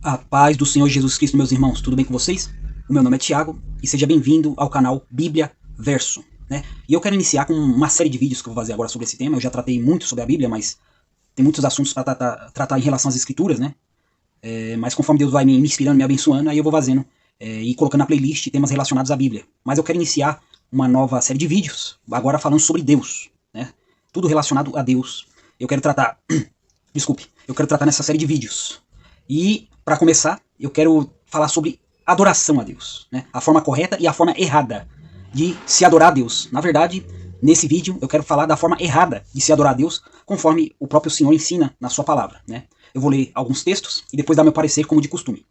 A paz do Senhor Jesus Cristo, meus irmãos, tudo bem com vocês? O meu nome é Tiago e seja bem-vindo ao canal Bíblia Verso, né? E eu quero iniciar com uma série de vídeos que eu vou fazer agora sobre esse tema. Eu já tratei muito sobre a Bíblia, mas tem muitos assuntos para tratar em relação às Escrituras, né? Mas conforme Deus vai me inspirando, me abençoando, aí eu vou fazendo e colocando na playlist temas relacionados à Bíblia. Mas eu quero iniciar uma nova série de vídeos, agora falando sobre Deus, né? Tudo relacionado a Deus. Eu quero tratar, desculpe, eu quero tratar nessa série de vídeos. E, para começar, eu quero falar sobre adoração a Deus, né? A forma correta e a forma errada de se adorar a Deus. Na verdade, nesse vídeo eu quero falar da forma errada de se adorar a Deus, conforme o próprio Senhor ensina na sua palavra, né? Eu vou ler alguns textos e depois dar meu parecer como de costume.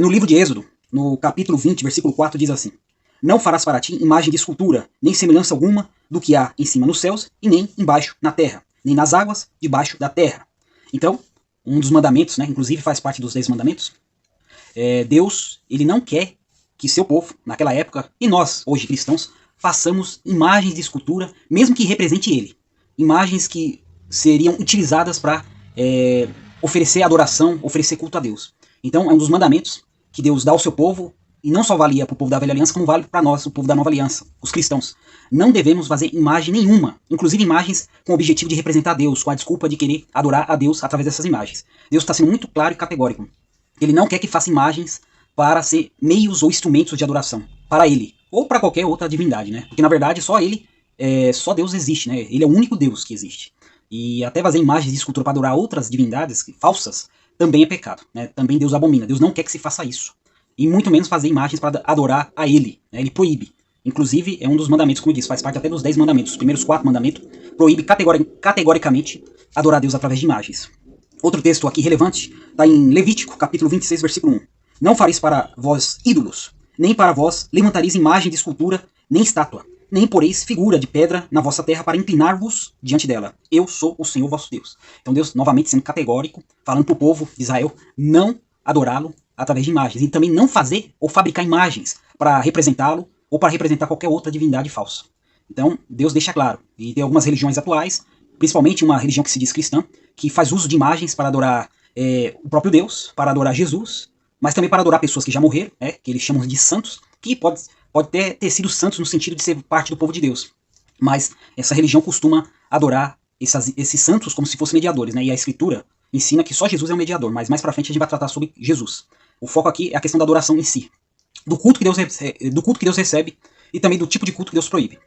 No livro de Êxodo, no capítulo 20, versículo 4, diz assim: Não farás para ti imagem de escultura, nem semelhança alguma do que há em cima nos céus e nem embaixo na terra, nem nas águas debaixo da terra. Então, um dos mandamentos, né, inclusive faz parte dos 10 mandamentos, Deus, ele não quer que seu povo, naquela época, e nós, hoje cristãos, façamos imagens de escultura, mesmo que represente ele. Imagens que seriam utilizadas para oferecer adoração, oferecer culto a Deus. Então, é um dos mandamentos que Deus dá ao seu povo, e não só valia para o povo da velha aliança, como vale para nós, o povo da nova aliança, os cristãos. Não devemos fazer imagem nenhuma, inclusive imagens com o objetivo de representar Deus, com a desculpa de querer adorar a Deus através dessas imagens. Deus está sendo muito claro e categórico. Ele não quer que faça imagens para ser meios ou instrumentos de adoração, para ele, ou para qualquer outra divindade, né? Porque na verdade só ele, só Deus existe, né? Ele é o único Deus que existe. E até fazer imagens de escultura para adorar outras divindades falsas também é pecado, né? Também Deus abomina. Deus não quer que se faça isso. E muito menos fazer imagens para adorar a ele, né? Ele proíbe. Inclusive, é um dos mandamentos, como eu disse, faz parte até dos 10 mandamentos. Os primeiros 4 mandamentos proíbe categoricamente adorar a Deus através de imagens. Outro texto aqui relevante está em Levítico, capítulo 26, versículo 1. Não fareis para vós ídolos, nem para vós levantareis imagem de escultura, nem estátua, nem poreis figura de pedra na vossa terra para inclinar-vos diante dela. Eu sou o Senhor vosso Deus. Então Deus, novamente, sendo categórico, falando para o povo de Israel não adorá-lo através de imagens. E também não fazer ou fabricar imagens para representá-lo ou para representar qualquer outra divindade falsa. Então, Deus deixa claro. E tem algumas religiões atuais, principalmente uma religião que se diz cristã, que faz uso de imagens para adorar o próprio Deus, para adorar Jesus, mas também para adorar pessoas que já morreram, que eles chamam de santos, que pode ter sido santos no sentido de ser parte do povo de Deus. Mas essa religião costuma adorar esses santos como se fossem mediadores, né? E a Escritura ensina que só Jesus é o mediador, mas mais pra frente a gente vai tratar sobre Jesus. O foco aqui é a questão da adoração em si, do culto que Deus recebe e também do tipo de culto que Deus proíbe.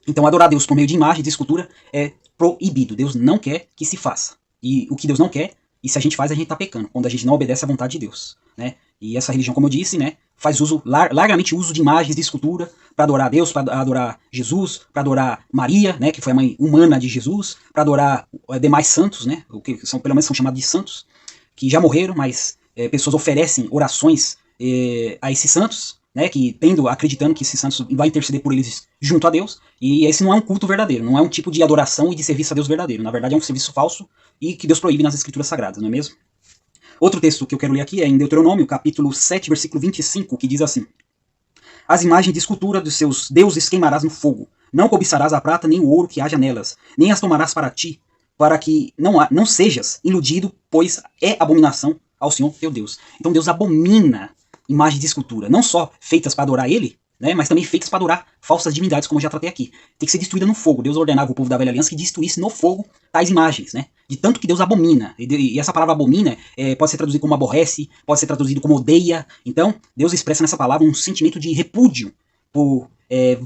Então adorar Deus por meio de imagem, de escultura, é proibido. Deus não quer que se faça. E o que Deus não quer, e se a gente faz, a gente está pecando, quando a gente não obedece à vontade de Deus, né? E essa religião, como eu disse, né, faz largamente uso de imagens de escultura para adorar Deus, para adorar Jesus, para adorar Maria, né, que foi a mãe humana de Jesus, para adorar demais santos, né, o que pelo menos são chamados de santos, que já morreram, mas pessoas oferecem orações a esses santos, né, acreditando que esses santos vai interceder por eles junto a Deus, e esse não é um culto verdadeiro, não é um tipo de adoração e de serviço a Deus verdadeiro. Na verdade é um serviço falso e que Deus proíbe nas Escrituras Sagradas, não é mesmo? Outro texto que eu quero ler aqui é em Deuteronômio, capítulo 7, versículo 25, que diz assim: As imagens de escultura dos seus deuses queimarás no fogo, não cobiçarás a prata nem o ouro que haja nelas, nem as tomarás para ti, para que não sejas iludido, pois é abominação ao Senhor teu Deus. Então Deus abomina imagens de escultura, não só feitas para adorar ele, né, mas também feitas para adorar falsas divindades, como eu já tratei aqui. Tem que ser destruída no fogo. Deus ordenava o povo da velha aliança que destruísse no fogo tais imagens, né, de tanto que Deus abomina. E essa palavra abomina pode ser traduzida como aborrece, pode ser traduzido como odeia. Então Deus expressa nessa palavra um sentimento de repúdio por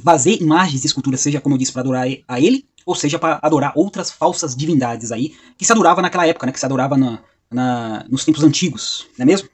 fazer imagens de escultura, seja, como eu disse, para adorar a ele, ou seja, para adorar outras falsas divindades aí, que se adorava naquela época, né, que se adorava nos tempos antigos, não é mesmo?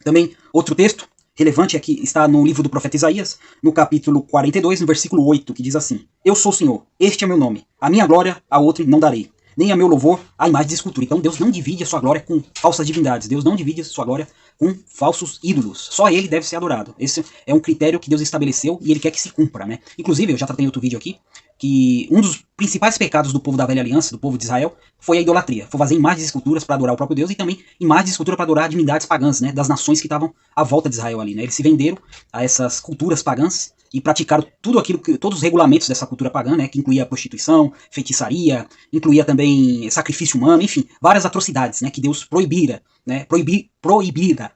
Também outro texto relevante aqui está no livro do profeta Isaías, no capítulo 42, no versículo 8, que diz assim: Eu sou o Senhor, este é meu nome, a minha glória a outro não darei, nem a meu louvor a imagem de escultura. Então Deus não divide a sua glória com falsas divindades, Deus não divide a sua glória com falsos ídolos, só ele deve ser adorado. Esse é um critério que Deus estabeleceu e ele quer que se cumpra, né? Inclusive, eu já tratei em outro vídeo aqui, que um dos principais pecados do povo da velha aliança, do povo de Israel, foi a idolatria. Foi fazer imagens e esculturas para adorar o próprio Deus e também imagens e escultura para adorar divindades pagãs, né, das nações que estavam à volta de Israel ali, né? Eles se venderam a essas culturas pagãs e praticaram tudo aquilo que todos os regulamentos dessa cultura pagã, né, que incluía prostituição, feitiçaria, incluía também sacrifício humano, enfim, várias atrocidades, né, que Deus proibira, né, proibira,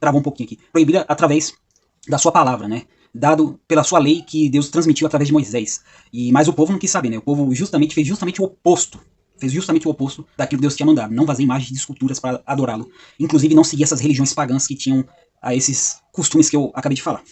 travou um pouquinho aqui, proibira através da sua palavra, né, dado pela sua lei que Deus transmitiu através de Moisés. Mas o povo não quis saber, né, o povo fez justamente o oposto. Fez justamente o oposto daquilo que Deus tinha mandado. Não fazer imagens de esculturas para adorá-lo. Inclusive não seguir essas religiões pagãs que tinham esses costumes que eu acabei de falar.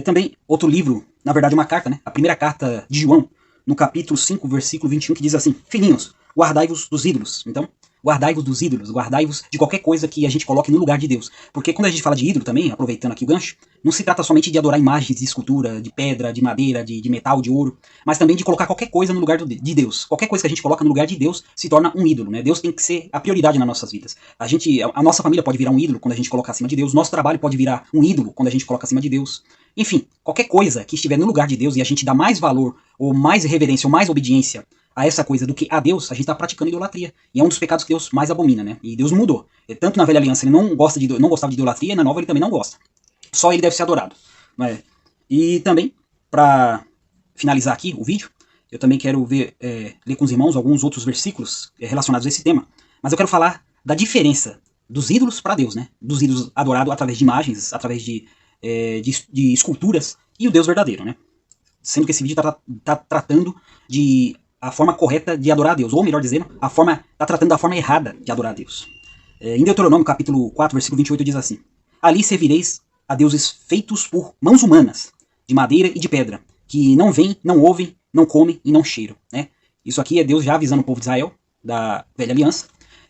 Também outro livro, na verdade uma carta, né? A primeira carta de João, no capítulo 5, versículo 21, que diz assim: Filhinhos, guardai-vos dos ídolos. Então, guardai-vos dos ídolos, guardai-vos de qualquer coisa que a gente coloque no lugar de Deus. Porque quando a gente fala de ídolo também, aproveitando aqui o gancho, não se trata somente de adorar imagens de escultura, de pedra, de madeira, de metal, de ouro, mas também de colocar qualquer coisa no lugar de Deus. Qualquer coisa que a gente coloca no lugar de Deus se torna um ídolo, né? Deus tem que ser a prioridade nas nossas vidas. A nossa família pode virar um ídolo quando a gente coloca acima de Deus, nosso trabalho pode virar um ídolo quando a gente coloca acima de Deus. Enfim, qualquer coisa que estiver no lugar de Deus e a gente dá mais valor, ou mais reverência, ou mais obediência a essa coisa do que a Deus, a gente está praticando idolatria. E é um dos pecados que Deus mais abomina, né? E Deus não mudou. Tanto na velha aliança ele não gostava de idolatria, e na nova ele também não gosta. Só ele deve ser adorado. Né? E também, para finalizar aqui o vídeo, eu também quero ler com os irmãos alguns outros versículos relacionados a esse tema. Mas eu quero falar da diferença dos ídolos para Deus, né? Dos ídolos adorados através de imagens, através de esculturas, e o Deus verdadeiro, né? Sendo que esse vídeo está tratando de a forma correta de adorar a Deus, ou melhor dizendo, está tratando da forma errada de adorar a Deus. Em Deuteronômio, capítulo 4, versículo 28, diz assim: Ali servireis a deuses feitos por mãos humanas, de madeira e de pedra, que não veem, não ouvem, não comem e não cheiram. Né? Isso aqui é Deus já avisando o povo de Israel, da velha aliança,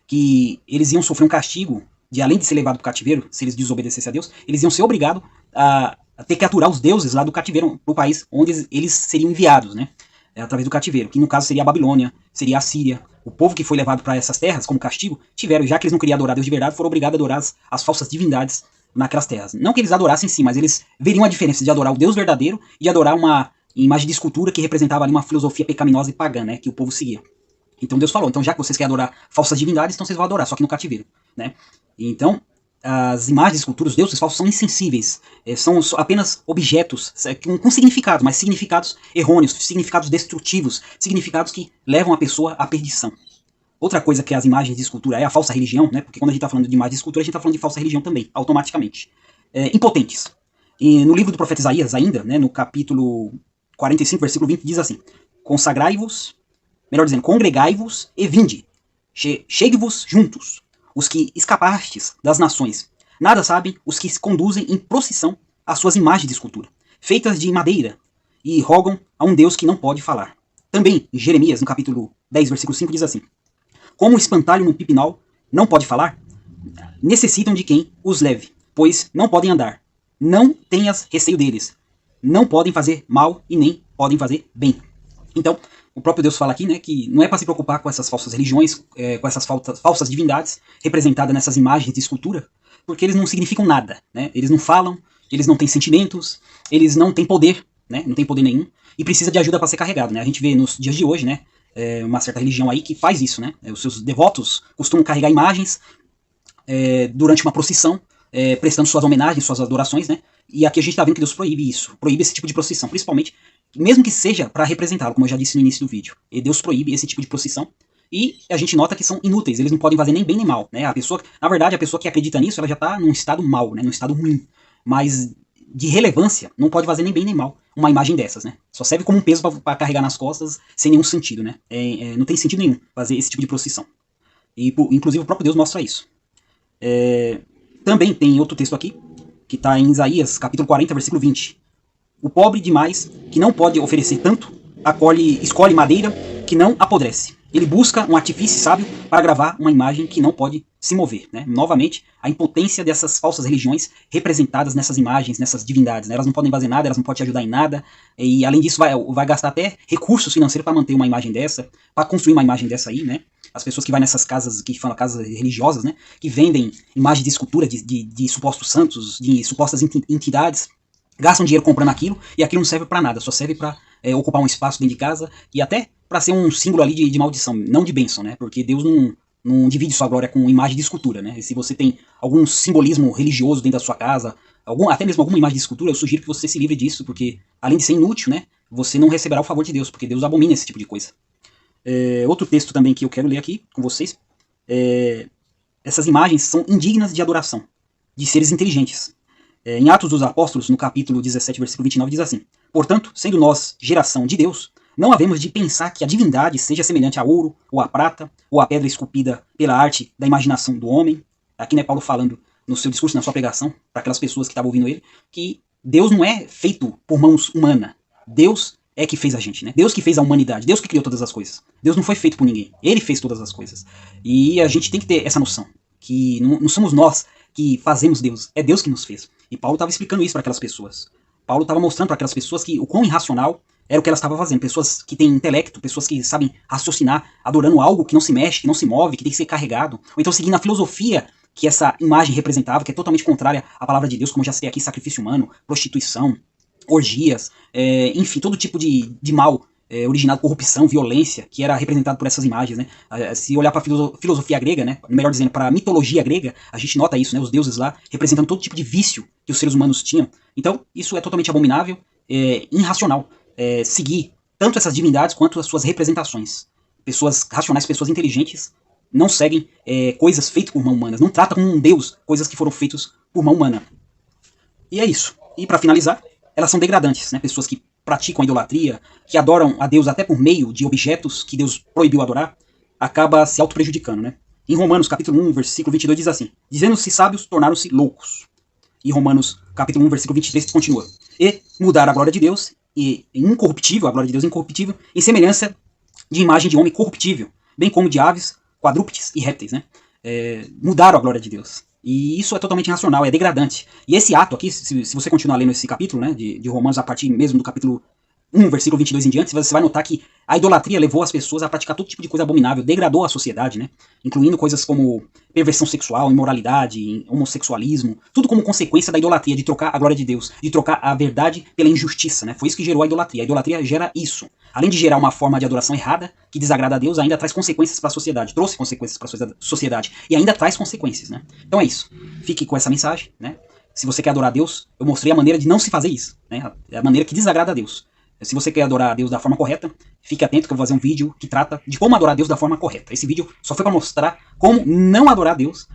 que eles iam sofrer um castigo, de além de ser levado para o cativeiro, se eles desobedecessem a Deus, eles iam ser obrigados a ter que aturar os deuses lá do cativeiro, para o país onde eles seriam enviados, né? Através do cativeiro, que no caso seria a Babilônia, seria a Síria. O povo que foi levado para essas terras como castigo, já que eles não queriam adorar Deus de verdade, foram obrigados a adorar as falsas divindades naquelas terras. Não que eles adorassem sim, mas eles veriam a diferença de adorar o Deus verdadeiro e de adorar uma imagem de escultura que representava ali uma filosofia pecaminosa e pagã, né, que o povo seguia. Então Deus falou, então já que vocês querem adorar falsas divindades, então vocês vão adorar, só que no cativeiro. Né? Então, as imagens, esculturas, os deuses falsos são insensíveis, são apenas objetos com significados, mas significados errôneos, significados destrutivos, significados que levam a pessoa à perdição. Outra coisa que as imagens de escultura é a falsa religião, né? Porque quando a gente está falando de imagem de escultura, a gente está falando de falsa religião também, automaticamente. Impotentes. E no livro do profeta Isaías ainda, né, no capítulo 45, versículo 20, diz assim: Consagrai-vos, melhor dizendo, congregai-vos e vinde, chegue-vos juntos, os que escapastes das nações. Nada sabem os que se conduzem em procissão às suas imagens de escultura, feitas de madeira, e rogam a um Deus que não pode falar. Também, em Jeremias, no capítulo 10, versículo 5, diz assim: Como o espantalho no pipinol não pode falar, necessitam de quem os leve, pois não podem andar. Não tenhas receio deles. Não podem fazer mal e nem podem fazer bem. Então, o próprio Deus fala aqui, né, que não é para se preocupar com essas falsas religiões, com essas falsas divindades representadas nessas imagens de escultura, porque eles não significam nada. Né? Eles não falam, eles não têm sentimentos, eles não têm poder, né? Não tem poder nenhum, e precisa de ajuda para ser carregado. Né? A gente vê nos dias de hoje, né, uma certa religião aí que faz isso. Né? Os seus devotos costumam carregar imagens durante uma procissão, prestando suas homenagens, suas adorações, né? E aqui a gente está vendo que Deus proíbe isso, proíbe esse tipo de procissão, principalmente, mesmo que seja para representá-lo, como eu já disse no início do vídeo. E Deus proíbe esse tipo de procissão, e a gente nota que são inúteis, eles não podem fazer nem bem nem mal, né? Na verdade, a pessoa que acredita nisso, ela já está num estado mal, né? Num estado ruim, mas de relevância, não pode fazer nem bem nem mal uma imagem dessas, né? Só serve como um peso para carregar nas costas, sem nenhum sentido, né? Não tem sentido nenhum fazer esse tipo de procissão. E, inclusive, o próprio Deus mostra isso. Também tem outro texto aqui, que está em Isaías, capítulo 40, versículo 20. O pobre demais, que não pode oferecer tanto, escolhe madeira que não apodrece. Ele busca um artifício sábio para gravar uma imagem que não pode se mover. Né? Novamente, a impotência dessas falsas religiões representadas nessas imagens, nessas divindades. Né? Elas não podem fazer nada, elas não podem te ajudar em nada, e além disso vai gastar até recursos financeiros para manter uma imagem dessa, para construir uma imagem dessa aí, né? As pessoas que vão nessas casas, que falam casas religiosas, né, que vendem imagens de escultura de supostos santos, de supostas entidades, gastam dinheiro comprando aquilo, e aquilo não serve para nada, só serve para ocupar um espaço dentro de casa, e até para ser um símbolo ali de maldição, não de bênção, né, porque Deus não divide sua glória com imagem de escultura, né? E se você tem algum simbolismo religioso dentro da sua casa, até mesmo alguma imagem de escultura, eu sugiro que você se livre disso, porque além de ser inútil, né, você não receberá o favor de Deus, porque Deus abomina esse tipo de coisa. Outro texto também que eu quero ler aqui com vocês, essas imagens são indignas de adoração, de seres inteligentes. Em Atos dos Apóstolos, no capítulo 17, versículo 29, diz assim: portanto, sendo nós geração de Deus, não havemos de pensar que a divindade seja semelhante a ouro, ou a prata, ou a pedra esculpida pela arte da imaginação do homem. Aqui, né, Paulo falando no seu discurso, na sua pregação, para aquelas pessoas que estavam ouvindo ele, que Deus não é feito por mãos humanas. Deus é que fez a gente, né? Deus que fez a humanidade, Deus que criou todas as coisas. Deus não foi feito por ninguém, Ele fez todas as coisas. E a gente tem que ter essa noção, que não somos nós que fazemos Deus, é Deus que nos fez. E Paulo estava explicando isso para aquelas pessoas. Paulo estava mostrando para aquelas pessoas que o quão irracional era o que elas estavam fazendo. Pessoas que têm intelecto, pessoas que sabem raciocinar, adorando algo que não se mexe, que não se move, que tem que ser carregado. Ou então seguindo a filosofia que essa imagem representava, que é totalmente contrária à palavra de Deus, como eu já citei aqui, sacrifício humano, prostituição, orgias, enfim, todo tipo de mal originado, corrupção, violência, que era representado por essas imagens, né? Se olhar para a filosofia grega, né, melhor dizendo, para a mitologia grega, a gente nota isso, né? Os deuses lá representando todo tipo de vício que os seres humanos tinham. Então, isso é totalmente abominável, irracional, seguir tanto essas divindades quanto as suas representações. Pessoas racionais, pessoas inteligentes, não seguem coisas feitas por mão humanas, não tratam como um deus coisas que foram feitas por mão humana. E é isso. E para finalizar, elas são degradantes, né? Pessoas que praticam a idolatria, que adoram a Deus até por meio de objetos que Deus proibiu adorar, acaba se auto-prejudicando, né? Em Romanos, capítulo 1, versículo 22, diz assim: dizendo-se sábios, tornaram-se loucos. E Romanos, capítulo 1, versículo 23, continua: e mudaram a glória de Deus, e incorruptível, a glória de Deus incorruptível, em semelhança de imagem de homem corruptível, bem como de aves, quadrúpedes e répteis, né? Mudaram a glória de Deus. E isso é totalmente irracional, é degradante. E esse ato aqui, se você continuar lendo esse capítulo, né, de Romanos, a partir mesmo do capítulo 1, versículo 22 em diante, você vai notar que a idolatria levou as pessoas a praticar todo tipo de coisa abominável, degradou a sociedade, né, incluindo coisas como perversão sexual, imoralidade, homossexualismo, tudo como consequência da idolatria, de trocar a glória de Deus, de trocar a verdade pela injustiça, né? Foi isso que gerou a idolatria. A idolatria gera isso. Além de gerar uma forma de adoração errada, que desagrada a Deus, ainda traz consequências para a sociedade, trouxe consequências para a sociedade, e ainda traz consequências, né? Então é isso. Fique com essa mensagem, né? Se você quer adorar a Deus, eu mostrei a maneira de não se fazer isso, né? É a maneira que desagrada a Deus. Se você quer adorar a Deus da forma correta, fique atento que eu vou fazer um vídeo que trata de como adorar a Deus da forma correta. Esse vídeo só foi para mostrar como não adorar a Deus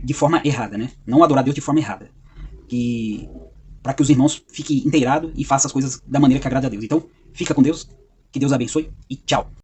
de forma errada, né? Não adorar a Deus de forma errada. Para que os irmãos fiquem inteirados e façam as coisas da maneira que agrada a Deus. Então, fica com Deus, que Deus abençoe e tchau.